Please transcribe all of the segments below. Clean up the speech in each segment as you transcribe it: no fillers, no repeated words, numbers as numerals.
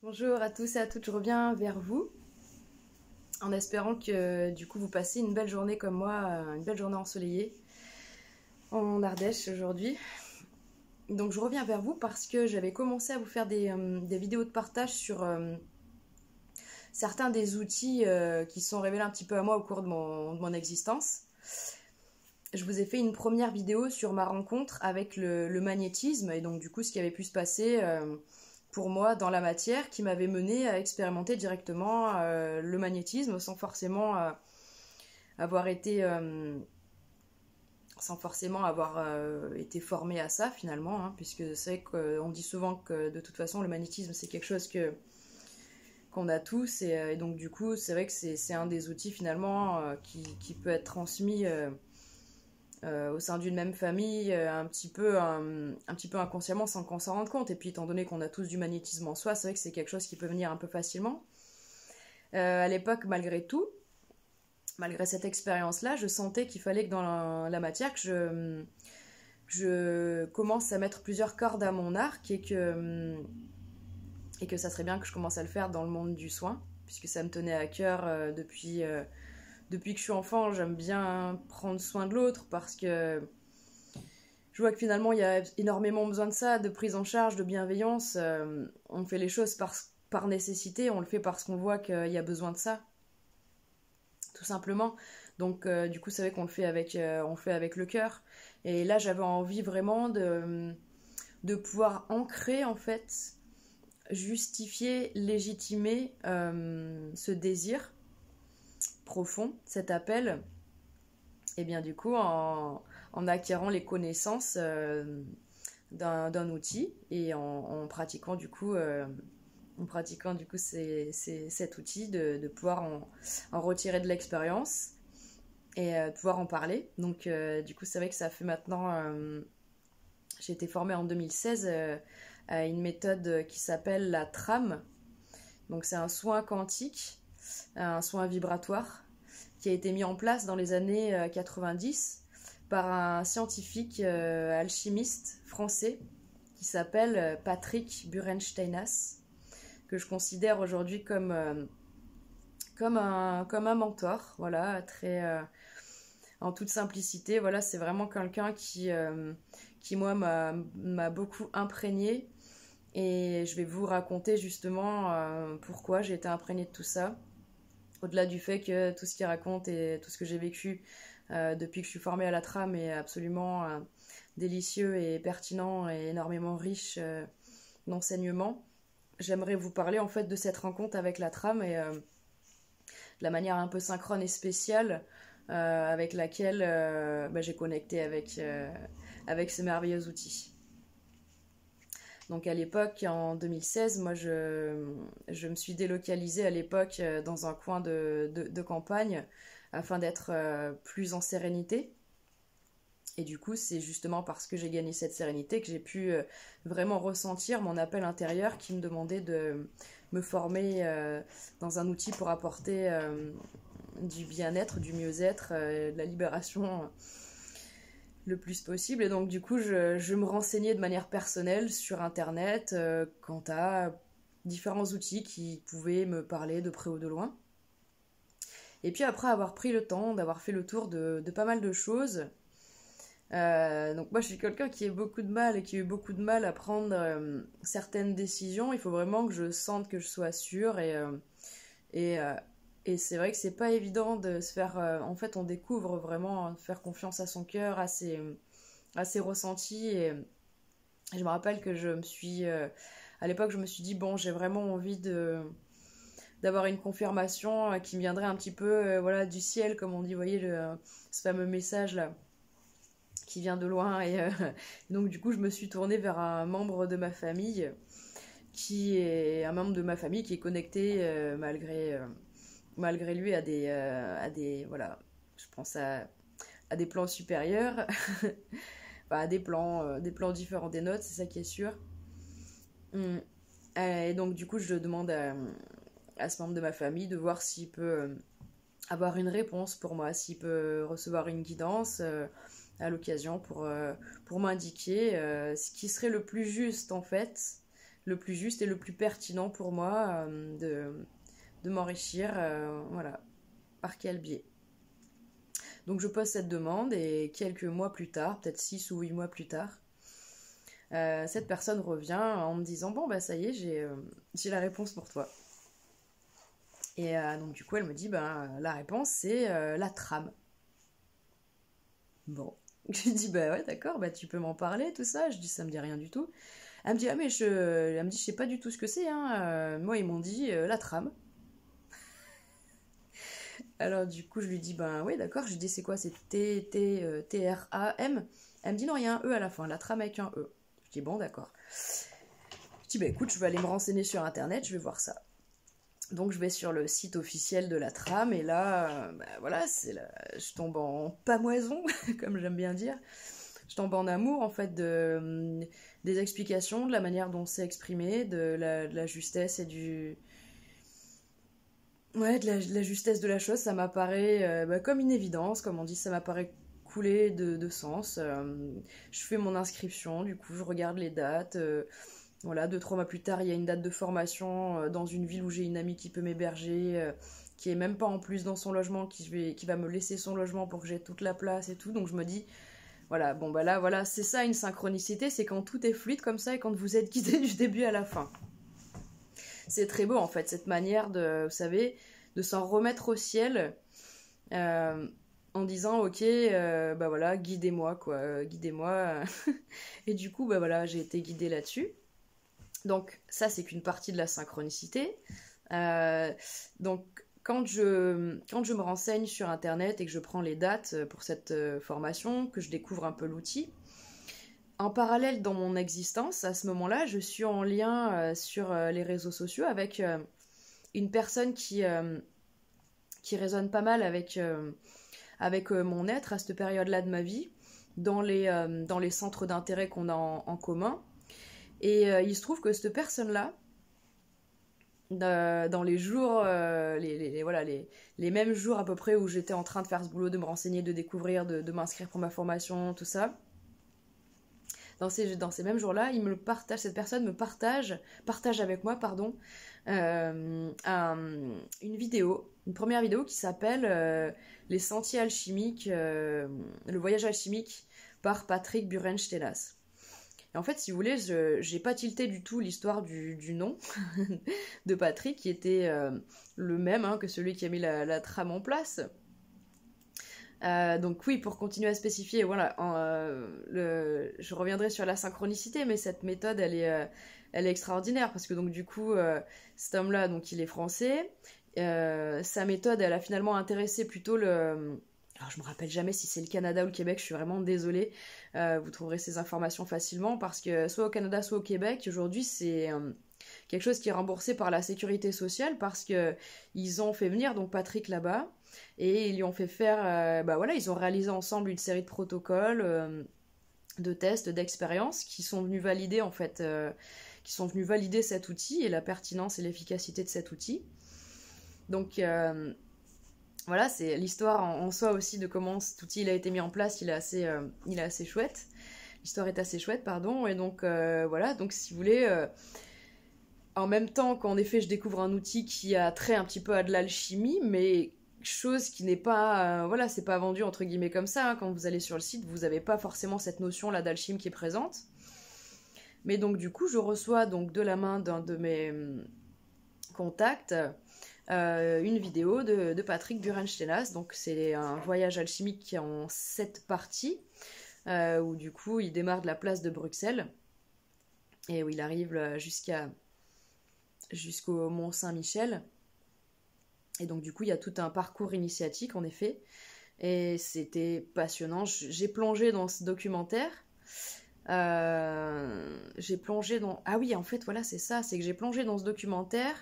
Bonjour à tous et à toutes, je reviens vers vous en espérant que du coup vous passez une belle journée comme moi, une belle journée ensoleillée en Ardèche aujourd'hui. Donc je reviens vers vous parce que j'avais commencé à vous faire des vidéos de partage sur certains des outils qui sont révélés un petit peu à moi au cours de mon existence. Je vous ai fait une première vidéo sur ma rencontre avec le magnétisme et donc du coup ce qui avait pu se passer pour moi dans la matière qui m'avait mené à expérimenter directement le magnétisme sans forcément avoir été été formé à ça finalement, hein, puisque c'est vrai qu'on dit souvent que de toute façon le magnétisme c'est quelque chose qu'on a tous et donc du coup c'est vrai que c'est un des outils finalement qui peut être transmis au sein d'une même famille, un petit peu inconsciemment sans qu'on s'en rende compte. Et puis étant donné qu'on a tous du magnétisme en soi, c'est vrai que c'est quelque chose qui peut venir un peu facilement. À l'époque, malgré tout, malgré cette expérience-là, je sentais qu'il fallait que dans la matière, que je commence à mettre plusieurs cordes à mon arc et que ça serait bien que je commence à le faire dans le monde du soin, puisque ça me tenait à cœur depuis que je suis enfant. J'aime bien prendre soin de l'autre parce que je vois que finalement il y a énormément besoin de ça, de prise en charge, de bienveillance. On fait les choses par nécessité, on le fait parce qu'on voit qu'il y a besoin de ça, tout simplement. Donc du coup c'est vrai qu'on le fait on fait avec le cœur. Et là j'avais envie vraiment de pouvoir ancrer en fait, justifier, légitimer ce désir profond, cet appel. Et bien du coup en acquérant les connaissances d'un outil et en pratiquant du coup cet outil de pouvoir en retirer de l'expérience et de pouvoir en parler. Donc du coup c'est vrai que ça fait maintenant j'ai été formée en 2016 à une méthode qui s'appelle la trame. Donc c'est un soin quantique, un soin vibratoire qui a été mis en place dans les années 90 par un scientifique alchimiste français qui s'appelle Patrick Burensteinas, que je considère aujourd'hui comme un mentor, voilà, très en toute simplicité. Voilà, c'est vraiment quelqu'un qui moi m'a beaucoup imprégné et je vais vous raconter justement pourquoi j'ai été imprégnée de tout ça. Au-delà du fait que tout ce qu'il raconte et tout ce que j'ai vécu depuis que je suis formée à la trame est absolument délicieux et pertinent et énormément riche d'enseignements, j'aimerais vous parler en fait de cette rencontre avec la trame et de la manière un peu synchrone et spéciale avec laquelle j'ai connecté avec ce merveilleux outil. Donc à l'époque, en 2016, moi je me suis délocalisée à l'époque dans un coin de campagne afin d'être plus en sérénité. Et du coup, c'est justement parce que j'ai gagné cette sérénité que j'ai pu vraiment ressentir mon appel intérieur qui me demandait de me former dans un outil pour apporter du bien-être, du mieux-être, de la libération le plus possible. Et donc du coup je me renseignais de manière personnelle sur internet quant à différents outils qui pouvaient me parler de près ou de loin. Et puis après avoir pris le temps d'avoir fait le tour de pas mal de choses, donc moi je suis quelqu'un qui a beaucoup de mal et qui a eu beaucoup de mal à prendre certaines décisions. Il faut vraiment que je sente, que je sois sûre et c'est vrai que c'est pas évident de se faire. En fait, on découvre vraiment faire confiance à son cœur, à ses ressentis. Et je me rappelle que je me suis. À l'époque, je me suis dit, bon, j'ai vraiment envie d'avoir une confirmation qui me viendrait un petit peu voilà, du ciel, comme on dit, vous voyez, ce fameux message-là qui vient de loin. Et donc, du coup, je me suis tournée vers un membre de ma famille qui est connecté malgré lui à des voilà, je pense à des plans supérieurs, enfin, à des plans différents des nôtres, c'est ça qui est sûr. Et donc du coup je demande à ce membre de ma famille de voir s'il peut avoir une réponse pour moi, s'il peut recevoir une guidance à l'occasion pour m'indiquer ce qui serait le plus juste en fait, le plus juste et le plus pertinent pour moi de m'enrichir, voilà, par quel biais. Donc je pose cette demande et quelques mois plus tard, peut-être 6 ou 8 mois plus tard, cette personne revient en me disant bon bah ça y est, j'ai la réponse pour toi. Et donc du coup elle me dit la réponse c'est la trame. Bon, je lui dis bah ouais d'accord, bah tu peux m'en parler tout ça. Je dis ça me dit rien du tout. Elle me dit ah mais elle me dit je sais pas du tout ce que c'est hein. Moi ils m'ont dit la trame. Alors du coup je lui dis ben oui d'accord, je lui dis c'est quoi, c'est T-R-A-M. Elle me dit non il y a un E à la fin, la trame avec un E. Je dis bon d'accord. Je dis bah écoute je vais aller me renseigner sur internet, je vais voir ça. Donc je vais sur le site officiel de la trame et là voilà je tombe en pamoison comme j'aime bien dire. Je tombe en amour en fait des explications, de la manière dont c'est exprimé, de la justesse et du... Ouais, de la justesse de la chose, ça m'apparaît comme une évidence, comme on dit, ça m'apparaît couler de sens. Je fais mon inscription, du coup je regarde les dates. Voilà, 2-3 mois plus tard, il y a une date de formation dans une ville où j'ai une amie qui peut m'héberger, qui est même pas en plus dans son logement, qui va me laisser son logement pour que j'ai toute la place et tout. Donc je me dis, voilà, bon bah là, voilà, c'est ça une synchronicité, c'est quand tout est fluide comme ça et quand vous êtes guidé du début à la fin. C'est très beau en fait, cette manière de, vous savez, de s'en remettre au ciel en disant ok, bah voilà, guidez-moi quoi, guidez-moi. Et du coup, bah voilà, j'ai été guidée là-dessus. Donc ça, c'est qu'une partie de la synchronicité. Donc quand je me renseigne sur internet et que je prends les dates pour cette formation, que je découvre un peu l'outil, en parallèle dans mon existence, à ce moment-là, je suis en lien sur les réseaux sociaux avec une personne qui résonne pas mal avec mon être à cette période-là de ma vie, dans les centres d'intérêt qu'on a en commun. Et il se trouve que cette personne-là, dans les jours, voilà, les mêmes jours à peu près où j'étais en train de faire ce boulot, de me renseigner, de découvrir, de m'inscrire pour ma formation, tout ça, dans ces mêmes jours-là, cette personne me partage avec moi, pardon, une première vidéo qui s'appelle Les sentiers alchimiques, le voyage alchimique par Patrick Buren-Stelas. Et en fait, si vous voulez, j'ai pas tilté du tout l'histoire du nom de Patrick, qui était le même que celui qui a mis la trame en place. Donc oui, pour continuer à spécifier, voilà, je reviendrai sur la synchronicité, mais cette méthode, elle est extraordinaire, parce que donc du coup, cet homme-là, donc il est français, sa méthode, elle a finalement intéressé plutôt alors je me rappelle jamais si c'est le Canada ou le Québec, je suis vraiment désolée, vous trouverez ces informations facilement, parce que soit au Canada, soit au Québec, aujourd'hui c'est... quelque chose qui est remboursé par la sécurité sociale, parce que ils ont fait venir donc Patrick là-bas et ils lui ont fait faire voilà, ils ont réalisé ensemble une série de protocoles, de tests, d'expériences qui sont venus valider en fait qui sont venus valider cet outil et la pertinence et l'efficacité de cet outil. Donc voilà, c'est l'histoire en soi aussi de comment cet outil il a été mis en place, il est assez chouette. L'histoire est assez chouette, pardon, et donc voilà, donc si vous voulez en même temps qu'en effet je découvre un outil qui a trait un petit peu à de l'alchimie, mais chose qui n'est pas, voilà, c'est pas vendu entre guillemets comme ça, quand vous allez sur le site, vous n'avez pas forcément cette notion là d'alchimie qui est présente. Mais donc du coup, je reçois donc de la main d'un de mes contacts une vidéo de Patrick Buren-Stelas, donc c'est un voyage alchimique en 7 parties, où du coup il démarre de la place de Bruxelles, et où il arrive jusqu'au Mont Saint-Michel. Et donc du coup il y a tout un parcours initiatique en effet, et c'était passionnant. J'ai plongé dans ce documentaire, j'ai plongé dans... Ah oui, en fait voilà, c'est ça, c'est que j'ai plongé dans ce documentaire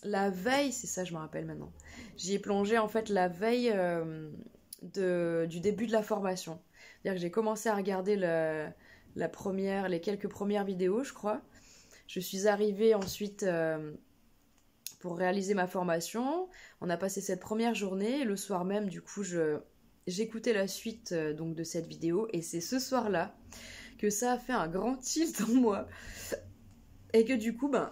la veille, c'est ça je me rappelle maintenant, j'y ai plongé en fait la veille du début de la formation. C'est-à-dire que j'ai commencé à regarder les quelques premières vidéos je crois. Je suis arrivée ensuite pour réaliser ma formation. On a passé cette première journée et le soir même, du coup, j'écoutais la suite donc de cette vidéo, et c'est ce soir-là que ça a fait un grand tilt en moi. Et que du coup, ben,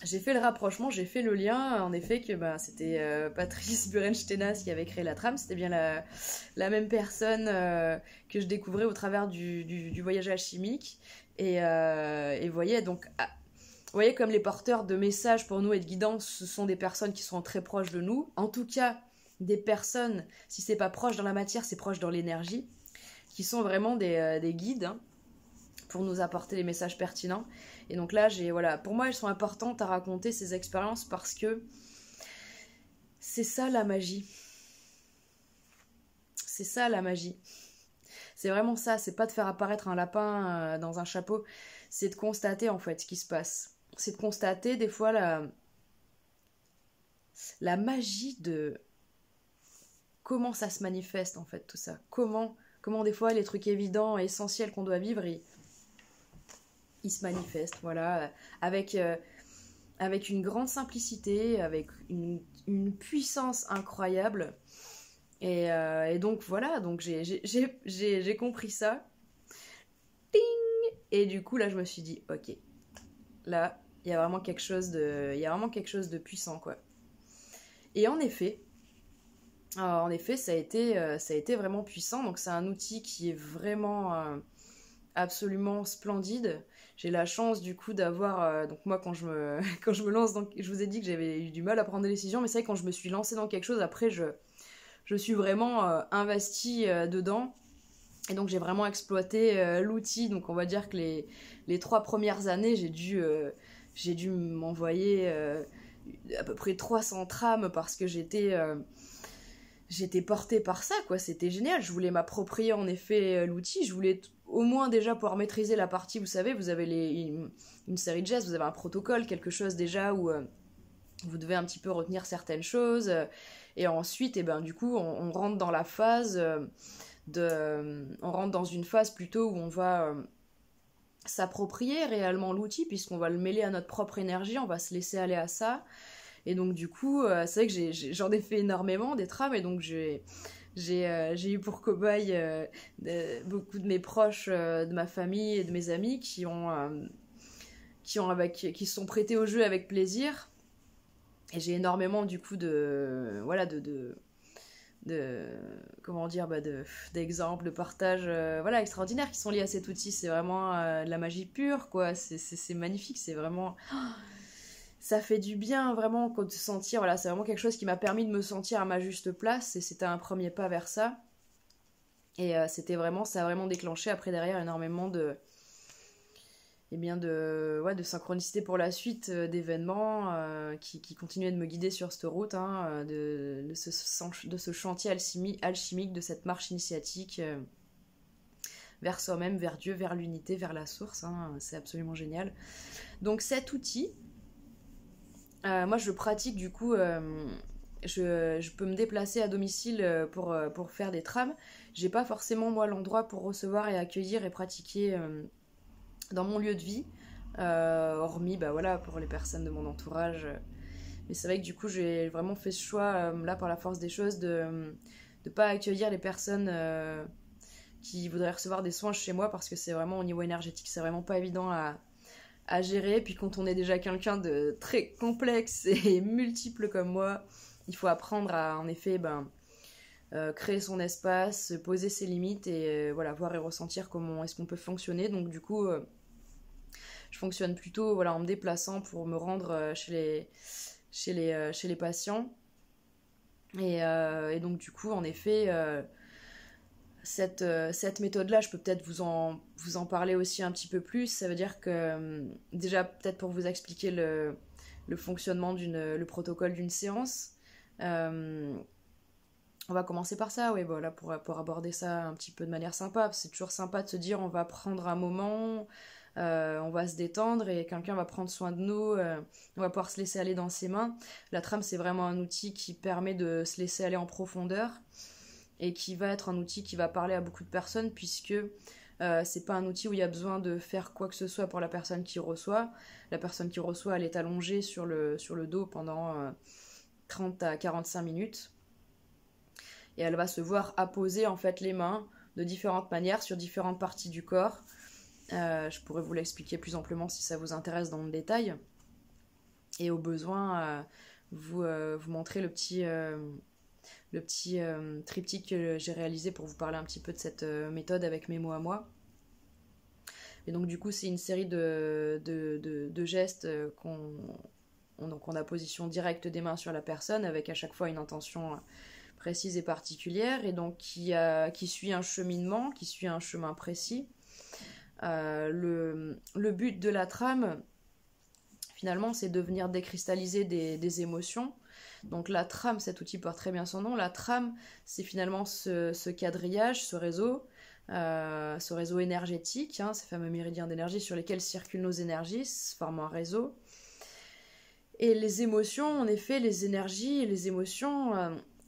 j'ai fait le rapprochement, j'ai fait le lien, en effet, que ben, c'était Patrice Burenstenas qui avait créé la trame, c'était bien la même personne que je découvrais au travers du voyage alchimique. Et voyez, donc, voyez comme les porteurs de messages pour nous et de guidance, ce sont des personnes qui sont très proches de nous. En tout cas, des personnes, si c'est pas proche dans la matière, c'est proche dans l'énergie, qui sont vraiment des guides, hein, pour nous apporter les messages pertinents. Et donc là, voilà, pour moi, elles sont importantes à raconter ces expériences parce que c'est ça la magie. C'est ça la magie. C'est vraiment ça, c'est pas de faire apparaître un lapin dans un chapeau, c'est de constater en fait ce qui se passe. C'est de constater des fois la magie de comment ça se manifeste en fait tout ça. Comment des fois les trucs évidents et essentiels qu'on doit vivre, ils se manifestent, voilà, avec une grande simplicité, avec une puissance incroyable. Et donc voilà, donc j'ai compris ça. Ping. Et du coup là je me suis dit, ok, là il y a vraiment quelque chose de puissant quoi. Et en effet, ça a été vraiment puissant. Donc c'est un outil qui est vraiment absolument splendide. J'ai la chance du coup d'avoir donc moi quand je me lance dans, je vous ai dit que j'avais eu du mal à prendre des décisions, mais c'est vrai que quand je me suis lancée dans quelque chose, après je suis vraiment investie dedans. Et donc j'ai vraiment exploité l'outil. Donc on va dire que les 3 premières années, j'ai dû m'envoyer à peu près 300 trames parce que j'étais portée par ça, quoi. C'était génial. Je voulais m'approprier en effet l'outil. Je voulais au moins déjà pouvoir maîtriser la partie, vous savez, vous avez une série de gestes, vous avez un protocole, quelque chose déjà où vous devez un petit peu retenir certaines choses. Et ensuite, et ben, du coup, on rentre dans la phase on rentre dans une phase plutôt où on va s'approprier réellement l'outil, puisqu'on va le mêler à notre propre énergie, on va se laisser aller à ça. Et donc du coup, c'est vrai que j'en ai fait énormément des trames, et donc j'ai eu pour cobaye beaucoup de mes proches, de ma famille et de mes amis qui se sont prêtés au jeu avec plaisir. Et j'ai énormément du coup de comment dire, d'exemples, de partages voilà, extraordinaires qui sont liés à cet outil. C'est vraiment de la magie pure, quoi. C'est magnifique, c'est vraiment... Ça fait du bien, vraiment, de se sentir... Voilà, c'est vraiment quelque chose qui m'a permis de me sentir à ma juste place, et c'était un premier pas vers ça. Et ça a vraiment déclenché après derrière énormément de synchronicité pour la suite, d'événements qui continuaient de me guider sur cette route, hein, de ce chantier alchimique, de cette marche initiatique vers soi-même, vers Dieu, vers l'unité, vers la source, hein. C'est absolument génial. Donc cet outil, moi je le pratique du coup, je peux me déplacer à domicile pour faire des trames. J'ai pas forcément moi l'endroit pour recevoir et accueillir et pratiquer dans mon lieu de vie, hormis voilà, pour les personnes de mon entourage. Mais c'est vrai que du coup j'ai vraiment fait ce choix, là par la force des choses, de ne pas accueillir les personnes qui voudraient recevoir des soins chez moi, parce que c'est vraiment au niveau énergétique, c'est vraiment pas évident à gérer. Puis quand on est déjà quelqu'un de très complexe et multiple comme moi, il faut apprendre à en effet créer son espace, poser ses limites, et voilà, voir et ressentir comment est-ce qu'on peut fonctionner. Donc du coup je fonctionne plutôt voilà, en me déplaçant pour me rendre chez les patients. Et donc du coup, en effet, cette méthode-là, je peux peut-être vous en parler aussi un petit peu plus. Ça veut dire que, déjà, peut-être pour vous expliquer le fonctionnement le protocole d'une séance, on va commencer par ça, oui, voilà, pour aborder ça un petit peu de manière sympa. C'est toujours sympa de se dire, on va prendre un moment... on va se détendre et quelqu'un va prendre soin de nous, on va pouvoir se laisser aller dans ses mains. La trame, c'est vraiment un outil qui permet de se laisser aller en profondeur, et qui va être un outil qui va parler à beaucoup de personnes, puisque c'est pas un outil où il y a besoin de faire quoi que ce soit pour la personne qui reçoit. La personne qui reçoit, elle est allongée sur le dos pendant 30 à 45 minutes, et elle va se voir apposer en fait les mains de différentes manières sur différentes parties du corps, Je pourrais vous l'expliquer plus amplement si ça vous intéresse dans le détail. Et au besoin, vous montrer le petit triptyque que j'ai réalisé pour vous parler un petit peu de cette méthode avec mes mots à moi. Et donc du coup c'est une série de gestes donc on a position directe des mains sur la personne avec à chaque fois une intention précise et particulière et donc qui suit un cheminement, qui suit un chemin précis. Le but de la trame finalement c'est de venir décristalliser des émotions. Donc la trame, cet outil porte très bien son nom, la trame c'est finalement ce quadrillage, ce réseau énergétique, hein, ces fameux méridiens d'énergie sur lesquels circulent nos énergies, formant un réseau. Et les émotions, en effet, les énergies et les émotions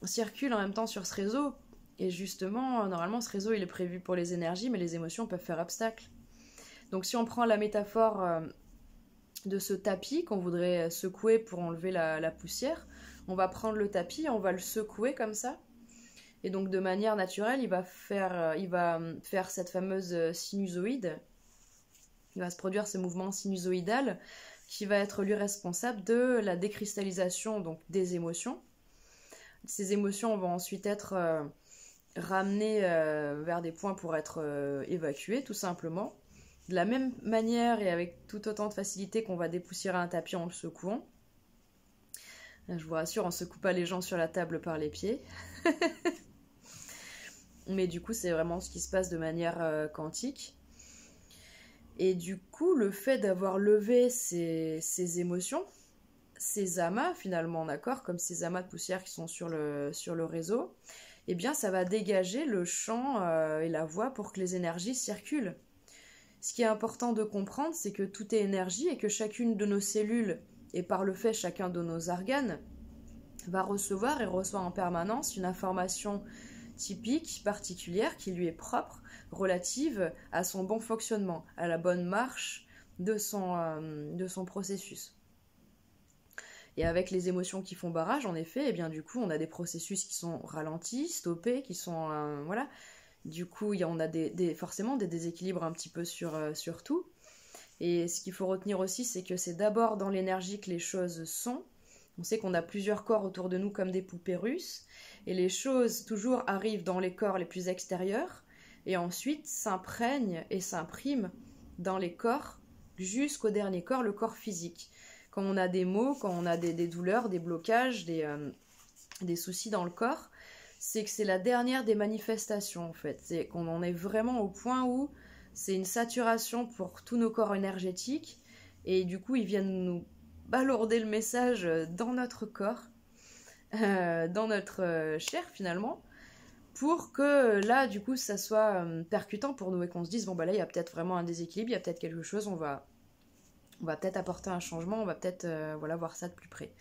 circulent en même temps sur ce réseau. Et justement, normalement, ce réseau, il est prévu pour les énergies, mais les émotions peuvent faire obstacle. Donc si on prend la métaphore de ce tapis qu'on voudrait secouer pour enlever la poussière, on va prendre le tapis, on va le secouer comme ça. Et donc de manière naturelle, il va faire cette fameuse sinusoïde. Il va se produire ce mouvement sinusoïdal qui va être lui responsable de la décristallisation donc, des émotions. Ces émotions vont ensuite être ramenées vers des points pour être évacuées, tout simplement. De la même manière et avec tout autant de facilité qu'on va dépoussiérer un tapis en le secouant. Je vous rassure, on ne secoue pas les gens sur la table par les pieds. Mais du coup, c'est vraiment ce qui se passe de manière quantique. Et du coup, le fait d'avoir levé ces émotions, ces amas finalement, d'accord, comme ces amas de poussière qui sont sur le réseau, eh bien, ça va dégager le champ et la voie pour que les énergies circulent. Ce qui est important de comprendre, c'est que tout est énergie et que chacune de nos cellules, et par le fait chacun de nos organes, va recevoir et reçoit en permanence une information typique, particulière, qui lui est propre, relative à son bon fonctionnement, à la bonne marche de son processus. Et avec les émotions qui font barrage, en effet, et bien du coup, on a des processus qui sont ralentis, stoppés, qui sont voilà. Du coup, on a forcément des déséquilibres un petit peu sur tout. Et ce qu'il faut retenir aussi, c'est que c'est d'abord dans l'énergie que les choses sont. On sait qu'on a plusieurs corps autour de nous comme des poupées russes, et les choses toujours arrivent dans les corps les plus extérieurs, et ensuite s'imprègnent et s'impriment dans les corps jusqu'au dernier corps, le corps physique. Quand on a des maux, quand on a des douleurs, des blocages, des soucis dans le corps, c'est que c'est la dernière des manifestations en fait. C'est qu'on en est vraiment au point où c'est une saturation pour tous nos corps énergétiques, et du coup ils viennent nous balourder le message dans notre corps, dans notre chair finalement, pour que là du coup ça soit percutant pour nous et qu'on se dise bon bah là il y a peut-être vraiment un déséquilibre, il y a peut-être quelque chose, on va peut-être apporter un changement, on va peut-être voir ça de plus près.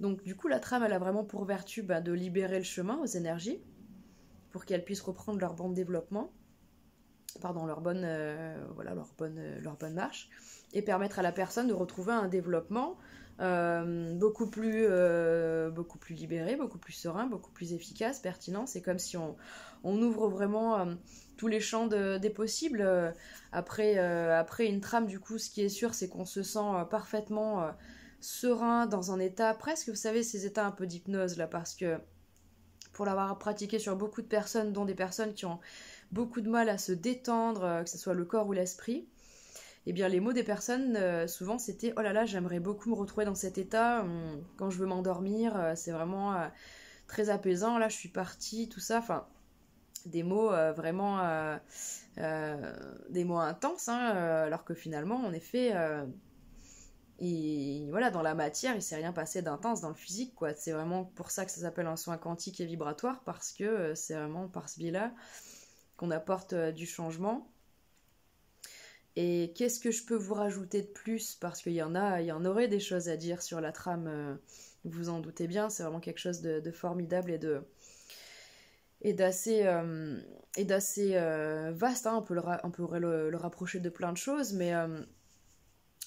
Donc du coup la trame elle a vraiment pour vertu de libérer le chemin aux énergies pour qu'elles puissent reprendre leur bon développement, leur bonne marche, et permettre à la personne de retrouver un développement beaucoup plus libéré, beaucoup plus serein, beaucoup plus efficace, pertinent. C'est comme si on ouvre vraiment tous les champs des possibles. Après une trame, du coup, ce qui est sûr, c'est qu'on se sent parfaitement serein, dans un état presque, vous savez, ces états un peu d'hypnose, là, parce que pour l'avoir pratiqué sur beaucoup de personnes, dont des personnes qui ont beaucoup de mal à se détendre, que ce soit le corps ou l'esprit, eh bien les mots des personnes, souvent c'était « Oh là là, j'aimerais beaucoup me retrouver dans cet état, quand je veux m'endormir, c'est vraiment très apaisant, là je suis partie, tout ça », enfin, des mots vraiment, des mots intenses, hein, alors que finalement, en effet, dans la matière, il s'est rien passé d'intense dans le physique, quoi. C'est vraiment pour ça que ça s'appelle un soin quantique et vibratoire, parce que c'est vraiment par ce biais-là qu'on apporte du changement. Et qu'est-ce que je peux vous rajouter de plus? Parce qu'il y en aurait des choses à dire sur la trame, vous en doutez bien, c'est vraiment quelque chose de formidable et d'assez vaste, hein. On pourrait le rapprocher de plein de choses, mais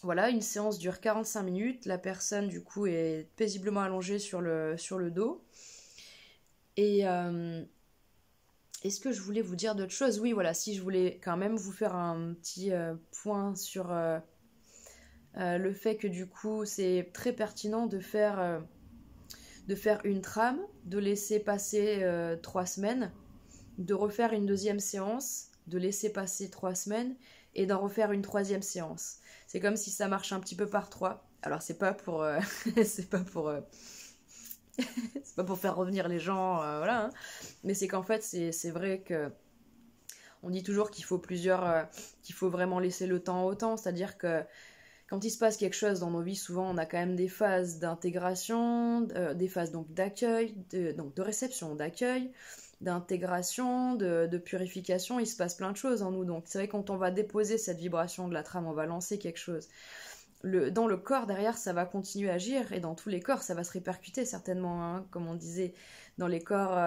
voilà, une séance dure 45 minutes, la personne du coup est paisiblement allongée sur le dos, et Est-ce que je voulais vous dire d'autres choses? Oui, voilà, si je voulais quand même vous faire un petit point sur le fait que du coup, c'est très pertinent de faire une trame, de laisser passer 3 semaines, de refaire une deuxième séance, de laisser passer 3 semaines et d'en refaire une troisième séance. C'est comme si ça marche un petit peu par trois. Alors c'est pas pour c'est pas pour c'est pas pour faire revenir les gens, voilà, hein. Mais c'est qu'en fait c'est vrai que on dit toujours qu'il faut qu'il faut vraiment laisser le temps au temps, c'est-à-dire que quand il se passe quelque chose dans nos vies, souvent on a quand même des phases d'intégration, des phases donc d'accueil, donc de réception, d'accueil, d'intégration, de purification. Il se passe plein de choses en nous. Donc c'est vrai que quand on va déposer cette vibration de la trame, on va lancer quelque chose. Dans le corps derrière, ça va continuer à agir et dans tous les corps, ça va se répercuter certainement, hein, comme on disait, dans les corps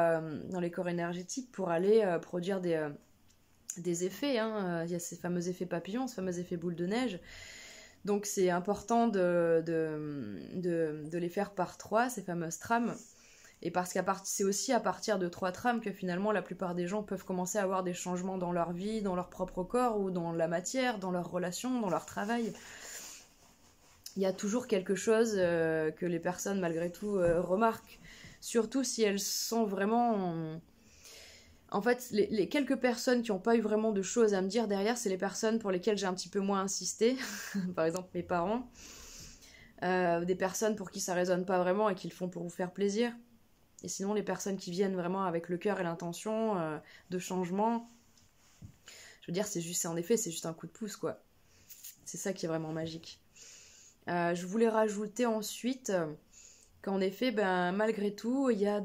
énergétiques pour aller produire des effets, hein. Il y a ces fameux effets papillons, ces fameux effets boule de neige. Donc c'est important de les faire par trois, ces fameuses trames. Et parce que c'est aussi à partir de 3 trames que finalement la plupart des gens peuvent commencer à avoir des changements dans leur vie, dans leur propre corps ou dans la matière, dans leurs relations, dans leur travail. Il y a toujours quelque chose que les personnes malgré tout remarquent. Surtout si elles sont vraiment... En fait, les quelques personnes qui n'ont pas eu vraiment de choses à me dire derrière, c'est les personnes pour lesquelles j'ai un petit peu moins insisté. Par exemple, mes parents. Des personnes pour qui ça résonne pas vraiment et qui le font pour vous faire plaisir. Et sinon, les personnes qui viennent vraiment avec le cœur et l'intention de changement, je veux dire, en effet, c'est juste un coup de pouce, quoi. C'est ça qui est vraiment magique. Je voulais rajouter ensuite qu'en effet, ben, malgré tout, il y a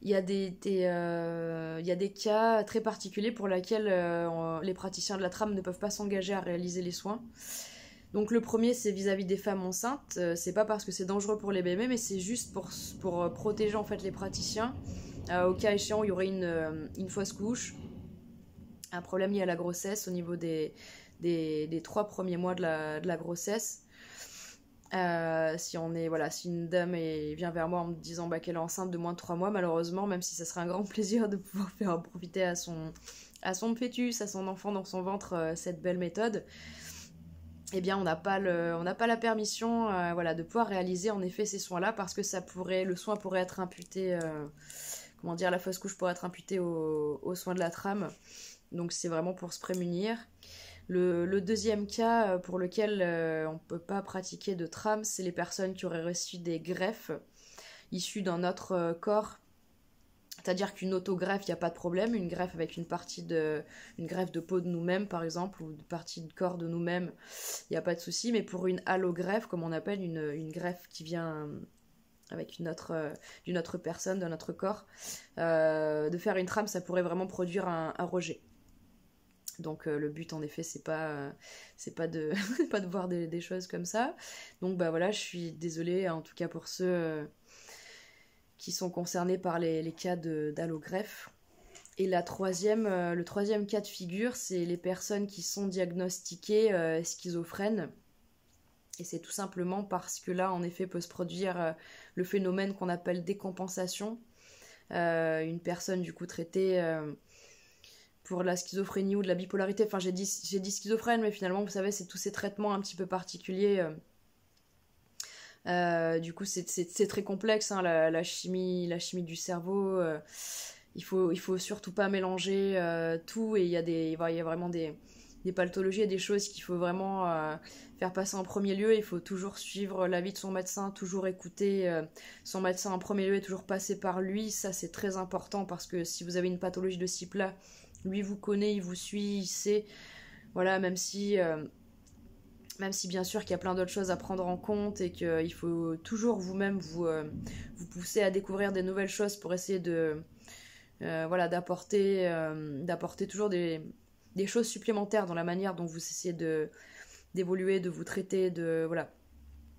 il y a il y a des cas très particuliers pour lesquels les praticiens de la trame ne peuvent pas s'engager à réaliser les soins. Donc le premier, c'est vis-à-vis des femmes enceintes. C'est pas parce que c'est dangereux pour les bébés, mais c'est juste pour protéger en fait les praticiens. Au cas échéant, il y aurait une fausse couche, un problème lié à la grossesse au niveau des 3 premiers mois de la grossesse. Si une dame vient vers moi en me disant qu'elle est enceinte de moins de 3 mois, malheureusement, même si ça serait un grand plaisir de pouvoir faire profiter à son fœtus, à son enfant dans son ventre, cette belle méthode, eh bien on n'a pas la permission de pouvoir réaliser en effet ces soins-là parce que le soin pourrait être imputé, la fausse couche pourrait être imputée aux soins de la trame. Donc c'est vraiment pour se prémunir. Le deuxième cas pour lequel on ne peut pas pratiquer de trame, c'est les personnes qui auraient reçu des greffes issues d'un autre corps. C'est-à-dire qu'une autogreffe, il n'y a pas de problème. Une greffe avec une greffe de peau de nous-mêmes, par exemple, ou de partie de corps de nous-mêmes, il n'y a pas de souci. Mais pour une allogreffe, comme on appelle une greffe qui vient avec d'une autre personne, d'un autre corps, de faire une trame, ça pourrait vraiment produire un rejet. Donc le but en effet c'est pas de pas de voir des choses comme ça. Donc voilà, je suis désolée en tout cas pour ceux qui sont concernés par les cas d'allogreffe. Et le troisième cas de figure, c'est les personnes qui sont diagnostiquées schizophrènes. Et c'est tout simplement parce que là en effet peut se produire le phénomène qu'on appelle décompensation. Une personne du coup traitée pour la schizophrénie ou de la bipolarité, enfin j'ai dit schizophrène, mais finalement vous savez c'est tous ces traitements un petit peu particuliers, du coup c'est très complexe, hein, la chimie du cerveau, il faut surtout pas mélanger tout, et il y a vraiment des pathologies et des choses qu'il faut vraiment faire passer en premier lieu. Il faut toujours suivre l'avis de son médecin, toujours écouter son médecin en premier lieu et toujours passer par lui. Ça c'est très important parce que si vous avez une pathologie de ce type-là, lui vous connaît, il vous suit, il sait, voilà, même si bien sûr qu'il y a plein d'autres choses à prendre en compte et qu'il faut toujours vous-même vous pousser à découvrir des nouvelles choses pour essayer d'apporter toujours des choses supplémentaires dans la manière dont vous essayez d'évoluer, de vous traiter,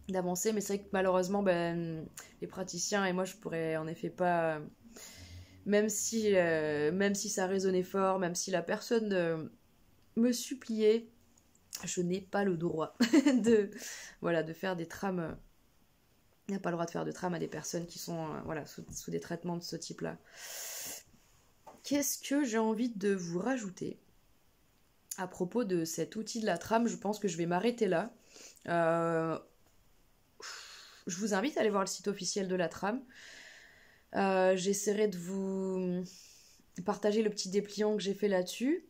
d'avancer. Mais c'est vrai que malheureusement les praticiens et moi je pourrais en effet pas, même si ça résonnait fort, même si la personne me suppliait, je n'ai pas le droit de faire des trames. On n'a pas le droit de faire de trames à des personnes qui sont sous des traitements de ce type-là. qu'est-ce que j'ai envie de vous rajouter à propos de cet outil de la trame? Je pense que je vais m'arrêter là. Je vous invite à aller voir le site officiel de la trame. J'essaierai de vous partager le petit dépliant que j'ai fait là-dessus.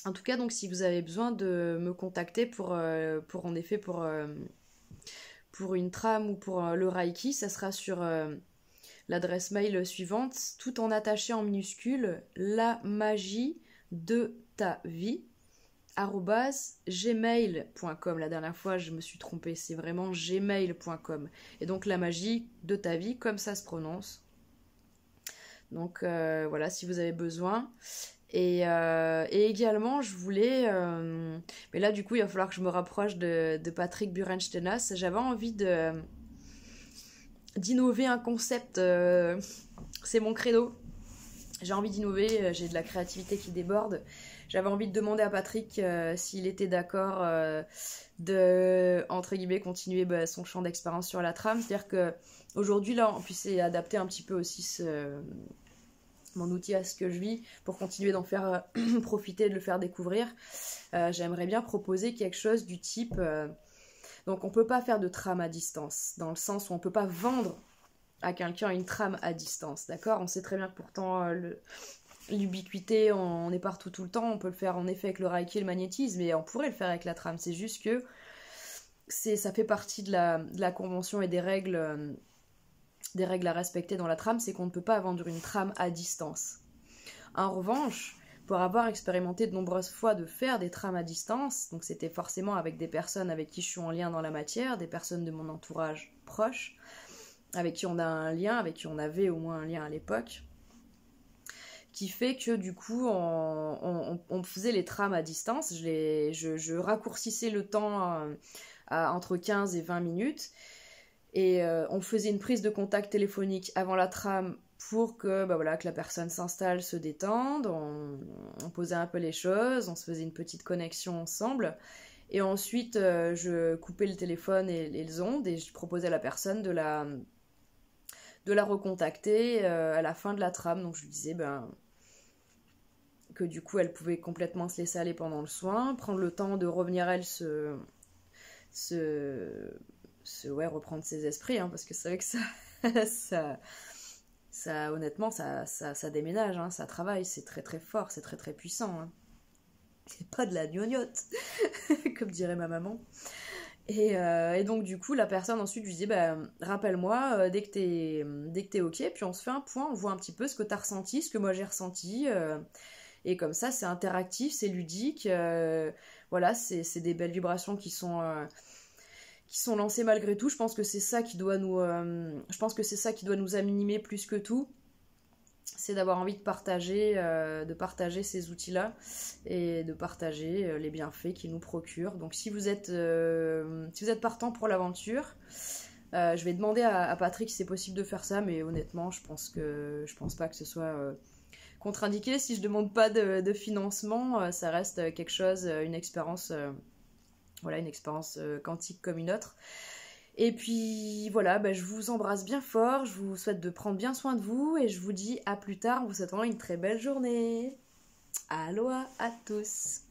En tout cas, donc, si vous avez besoin de me contacter pour une trame ou pour le Reiki, ça sera sur l'adresse mail suivante, tout en attaché en minuscule, la magie de ta vie, @gmail.com. La dernière fois, je me suis trompée, c'est vraiment gmail.com. Et donc, la magie de ta vie, comme ça se prononce. Donc, voilà, si vous avez besoin. Et également, je voulais... mais là, du coup, il va falloir que je me rapproche de Patrick Burenstenas. J'avais envie d'innover un concept. C'est mon credo. J'ai envie d'innover, j'ai de la créativité qui déborde. J'avais envie de demander à Patrick s'il était d'accord de, entre guillemets, continuer son champ d'expérience sur la trame. C'est-à-dire qu'aujourd'hui, là, on puisse adapter un petit peu aussi mon outil à ce que je vis pour continuer d'en faire profiter, de le faire découvrir. J'aimerais bien proposer quelque chose du type... donc, on ne peut pas faire de trame à distance, dans le sens où on ne peut pas vendre à quelqu'un une trame à distance, d'accord? On sait très bien que pourtant... l'ubiquité, on est partout tout le temps, on peut le faire en effet avec le Reiki et le magnétisme, et on pourrait le faire avec la trame, c'est juste que ça fait partie de la convention et des règles à respecter dans la trame, c'est qu'on ne peut pas vendre une trame à distance. En revanche, pour avoir expérimenté de nombreuses fois de faire des trames à distance, donc c'était forcément avec des personnes avec qui je suis en lien dans la matière, des personnes de mon entourage proche, avec qui on a un lien, avec qui on avait au moins un lien à l'époque, qui fait que du coup on faisait les trames à distance, je raccourcissais le temps à entre 15 et 20 minutes, et on faisait une prise de contact téléphonique avant la trame pour que, que la personne s'installe, se détende, on posait un peu les choses, on se faisait une petite connexion ensemble, et ensuite je coupais le téléphone et les ondes, et je proposais à la personne de la recontacter à la fin de la trame. Donc je lui disais que du coup elle pouvait complètement se laisser aller pendant le soin, prendre le temps de revenir elle reprendre ses esprits, hein, parce que c'est vrai que ça honnêtement ça déménage, hein, ça travaille, c'est très très fort, c'est très très puissant, hein. C'est pas de la gnognotte comme dirait ma maman. Et donc du coup la personne ensuite lui disait rappelle-moi dès que t'es ok, puis on se fait un point, on voit un petit peu ce que t'as ressenti, ce que moi j'ai ressenti, et comme ça c'est interactif, c'est ludique, voilà, c'est des belles vibrations qui sont lancées malgré tout. Je pense que c'est ça qui doit nous animer plus que tout, c'est d'avoir envie de partager ces outils-là et de partager les bienfaits qu'ils nous procurent. Donc si vous êtes partant pour l'aventure, je vais demander à Patrick si c'est possible de faire ça, mais honnêtement je pense pas que ce soit contre-indiqué. Si je demande pas de financement, ça reste quelque chose, une expérience quantique comme une autre. Et puis voilà, je vous embrasse bien fort, je vous souhaite de prendre bien soin de vous, et je vous dis à plus tard en vous souhaitant une très belle journée. Aloha à tous!